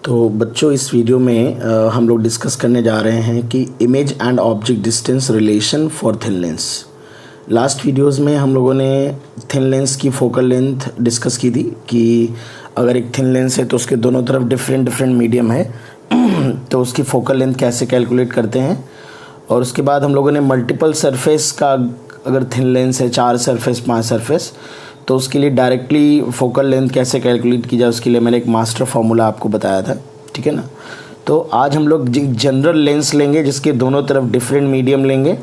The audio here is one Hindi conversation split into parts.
तो बच्चों इस वीडियो में हम लोग डिस्कस करने जा रहे हैं कि image and object distance relation for thin lens. Last videos में हम लोगों ने थिन लेंस की फोकल लेंथ डिस्कस की थी कि अगर एक थिन लेंस है तो उसके दोनों तरफ डिफरेंट मीडियम है तो उसकी फोकल लेंथ कैसे कैलकुलेट करते हैं। और उसके बाद हम लोगों ने मल्टीपल सरफेस का, अगर थिन लेंस है 4 सरफेस 5 सरफेस, तो उसके लिए डायरेक्टली फोकल लेंथ कैसे कैलकुलेट की जाए उसके लिए मैंने एक मास्टर फार्मूला आपको बताया था, ठीक है ना। तो आज हम लोग जनरल लेंस लेंगे जिसके दोनों तरफ डिफरेंट मीडियम लेंगे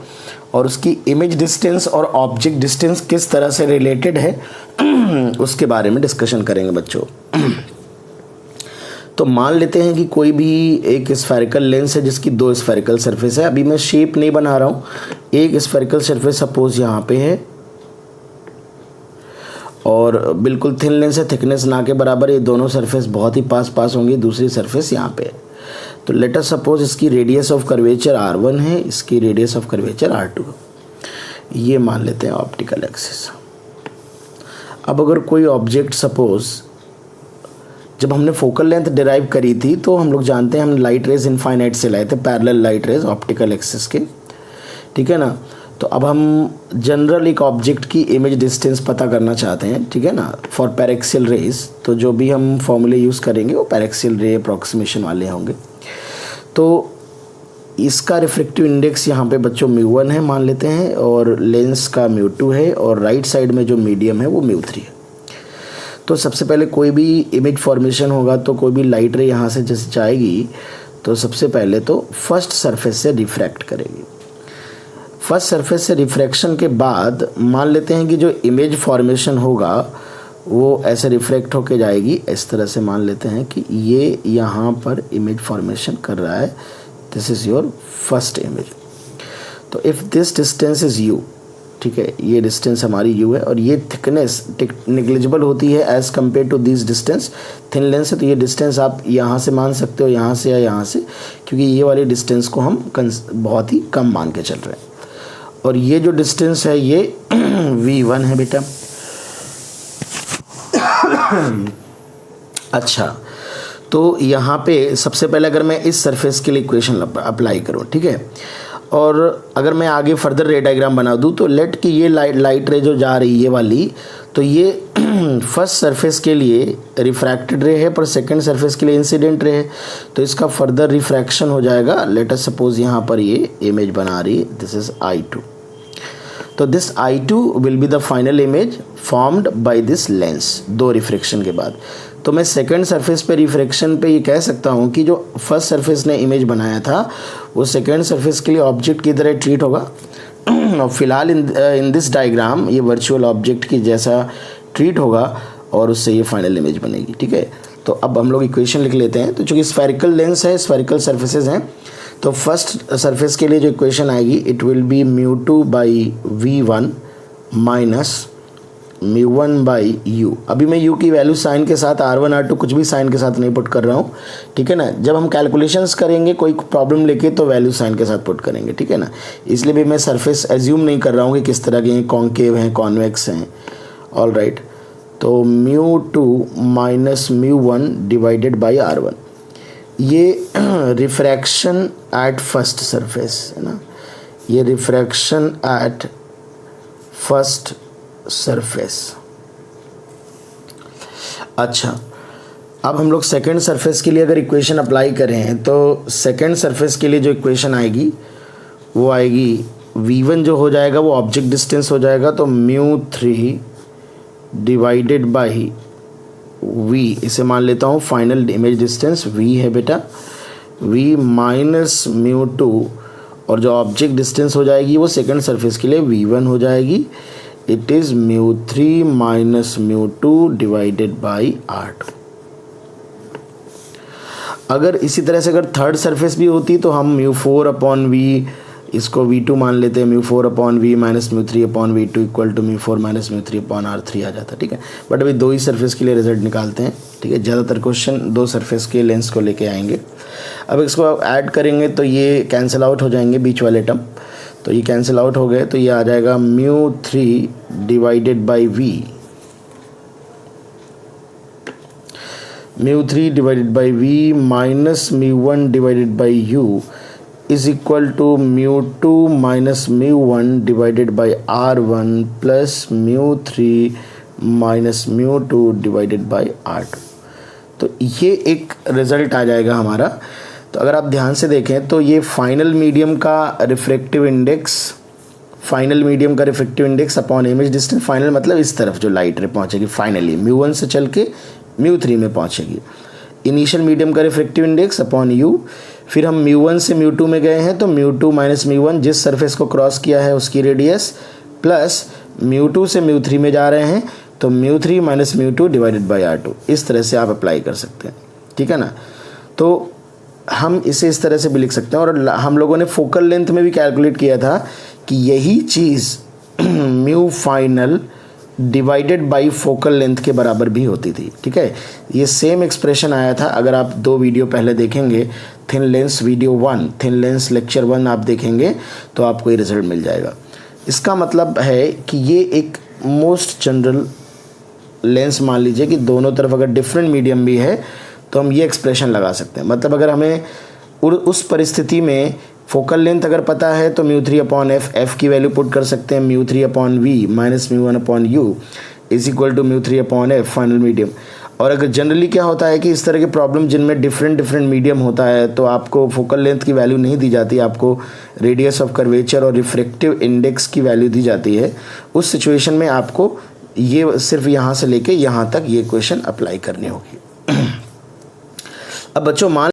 और उसकी इमेज डिस्टेंस और ऑब्जेक्ट डिस्टेंस किस तरह से रिलेटेड है उसके बारे में डिस्कशन करेंगे बच्चों। तो मान लेते हैं कि कोई भी एक स्फेरिकल लेंस है जिसकी 2 स्फेरिकल सरफेस है। अभी मैं शेप नहीं बना रहा हूँ। एक स्फेरिकल सरफेस सपोज यहाँ पे है और बिल्कुल थिन लेंस है, थिकनेस ना के बराबर, ये दोनों सरफेस बहुत ही पास होंगी। दूसरी सरफेस यहाँ पे है। तो लेट अस सपोज इसकी रेडियस ऑफ कर्वेचर R1 है, इसकी रेडियस ऑफ कर्वेचर R2। ये मान लेते हैं ऑप्टिकल एक्सिस। अब अगर कोई ऑब्जेक्ट सपोज, जब हमने फोकल लेंथ डिराइव करी थी तो हम लोग जानते हैं हम लाइट रेज इनफाइनाइट से लाए थे, parallel light rays optical axis के, ठीक है ना। तो अब हम जनरल एक ऑब्जेक्ट की इमेज डिस्टेंस पता करना चाहते हैं, ठीक है ना, फॉर पैरेक्सियल रेज। तो जो भी हम फॉर्मूले यूज़ करेंगे वो पैरेक्सियल रे अप्रॉक्सीमेशन वाले होंगे। तो इसका रिफ्रेक्टिव इंडेक्स यहाँ पे बच्चों μ1 है मान लेते हैं, और लेंस का μ2 है, और राइट साइड में जो मीडियम है वो μ3 है। तो सबसे पहले कोई भी इमेज फॉर्मेशन होगा तो कोई भी लाइट रे यहाँ से जैसे जाएगी तो सबसे पहले तो फर्स्ट सरफेस से रिफ्रैक्ट करेगी। फर्स्ट सरफेस से रिफ्रैक्शन के बाद मान लेते हैं कि जो इमेज फॉर्मेशन होगा वो ऐसे रिफ्रैक्ट होके जाएगी। इस तरह से मान लेते हैं कि ये यहाँ पर इमेज फॉर्मेशन कर रहा है। This is your first image. तो if this distance is u, ठीक है, ये डिस्टेंस हमारी u है और ये थिकनेस निग्लिजिबल होती है as compare to this distance. Thin lens है तो ये डिस्टेंस आप यहाँ से मान सकते हो, यहाँ से या यहाँ से, क्योंकि ये वाली डिस्टेंस को हम बहुत ही कम मान के चल रहे हैं। और ये जो डिस्टेंस है ये v1 है बेटा। अच्छा, तो यहाँ पे सबसे पहले अगर मैं इस सरफेस के लिए इक्वेशन अप्लाई करूँ, ठीक है, और अगर मैं आगे फर्दर रे डायग्राम बना दूँ तो लेट कि ये लाइट रे जो जा रही है ये वाली, तो ये फर्स्ट सरफेस के लिए रिफ्रैक्टेड रे है पर सेकंड सरफेस के लिए इंसिडेंट रे है। तो इसका फर्दर रिफ्रैक्शन हो जाएगा। लेट अस सपोज यहाँ पर ये इमेज बना रही है, दिस इज I2। तो this I2 will be the final image formed by this lens 2 refraction के बाद। तो मैं सेकंड सरफेस पे रिफ्रैक्शन पे ये कह सकता हूँ कि जो फर्स्ट सरफेस ने इमेज बनाया था वो सेकंड सरफेस के लिए ऑब्जेक्ट की तरह ट्रीट होगा। और फिलहाल इन दिस डायग्राम ये वर्चुअल ऑब्जेक्ट की जैसा ट्रीट होगा और उससे ये फाइनल इमेज बनेगी, ठीक है। तो अब हम लोग इक्वेशन लिख लेते हैं। तो चूँकि स्फेरिकल लेंस है, स्फेरिकल सर्फेसेज हैं, तो फर्स्ट सरफेस के लिए जो इक्वेशन आएगी it will be μ2 by v1 minus μ1 by u। अभी मैं u की वैल्यू साइन के साथ R1 R2 कुछ भी साइन के साथ नहीं पुट कर रहा हूँ, ठीक है ना। जब हम कैलकुलेशंस करेंगे कोई प्रॉब्लम लेके तो वैल्यू साइन के साथ पुट करेंगे, ठीक है ना। इसलिए भी मैं सरफेस एज्यूम नहीं कर रहा हूँ कि किस तरह के हैं, कॉन्केव हैं, कॉन्वेक्स हैं, ऑल राइट। तो μ2 माइनस μ1 डिवाइडेड बाई R1, ये रिफ्रैक्शन एट फर्स्ट सरफेस है ना, ये रिफ्रैक्शन एट फर्स्ट सरफेस। अच्छा, अब हम लोग सेकंड सरफेस के लिए अगर इक्वेशन अप्लाई करें तो सेकंड सरफेस के लिए जो इक्वेशन आएगी वो आएगी v1 जो हो जाएगा वो ऑब्जेक्ट डिस्टेंस हो जाएगा, तो μ3 डिवाइडेड बाई v, इसे मान लेता हूँ फाइनल इमेज डिस्टेंस v है बेटा, v माइनस μ2, और जो ऑब्जेक्ट डिस्टेंस हो जाएगी वो सेकंड सरफेस के लिए v1 हो जाएगी। It is μ3 minus μ2 divided by R2। अगर इसी तरह से अगर थर्ड सरफेस भी होती तो हम μ4 अपॉन v, इसको v2 मान लेते हैं, μ4 upon v minus μ3 upon v2 equal to μ4 minus μ3 upon R3 आ जाता, ठीक है। बट अभी 2 ही सरफेस के लिए रिजल्ट निकालते हैं, ठीक है। ज़्यादातर क्वेश्चन 2 सरफेस के लेंस को लेके आएंगे। अब इसको ऐड करेंगे तो ये कैंसिल आउट हो जाएंगे बीच वाले टर्म, तो ये कैंसिल आउट हो गए, तो ये आ जाएगा μ3 divided by v। μ3 divided by v minus μ1 divided by u is equal to μ2 minus μ1 divided by r1 plus μ3 minus μ2 divided by r2। तो ये एक रिज़ल्ट आ जाएगा हमारा। तो अगर आप ध्यान से देखें तो ये फाइनल मीडियम का refractive index upon image distance, final मतलब इस तरफ जो लाइट रे पहुंचेगी फाइनली μ1 से चल के μ3 में पहुंचेगी। इनिशियल मीडियम का रिफ्रैक्टिव इंडेक्स अपॉन u, फिर हम μ1 से μ2 में गए हैं तो μ2 माइनस μ1 जिस सरफेस को क्रॉस किया है उसकी रेडियस, प्लस μ2 से μ3 में जा रहे हैं तो μ3 माइनस μ2 डिवाइडेड बाई r2। इस तरह से आप अप्लाई कर सकते हैं, ठीक है ना। तो हम इसे इस तरह से भी लिख सकते हैं। और हम लोगों ने फोकल लेंथ में भी कैलकुलेट किया था कि यही चीज़ mu final divided by focal length के बराबर भी होती थी, ठीक है। ये सेम एक्सप्रेशन आया था, अगर आप 2 वीडियो पहले देखेंगे, thin lens video 1, thin lens lecture 1 आप देखेंगे तो आपको ये रिजल्ट मिल जाएगा। इसका मतलब है कि ये एक मोस्ट जनरल लेंस मान लीजिए कि दोनों तरफ अगर डिफरेंट मीडियम भी है तो हम ये एक्सप्रेशन लगा सकते हैं। मतलब अगर हमें उस परिस्थिति में फोकल लेंथ अगर पता है तो μ3 अपॉन एफ की वैल्यू पुट कर सकते हैं, μ3 upon V minus μ1 upon U is equal to μ3 upon F final medium. और अगर जनरली क्या होता है कि इस तरह के प्रॉब्लम जिनमें डिफरेंट मीडियम होता है तो आपको फोकल लेंथ की वैल्यू नहीं दी जाती, आपको रेडियस ऑफ कर्वेचर और रिफ्रैक्टिव इंडेक्स की वैल्यू दी जाती है। उस सिचुएशन में आपको ये सिर्फ यहाँ से लेके यहाँ तक ये क्वेश्चन अप्लाई करनी होगी। अब बच्चों मान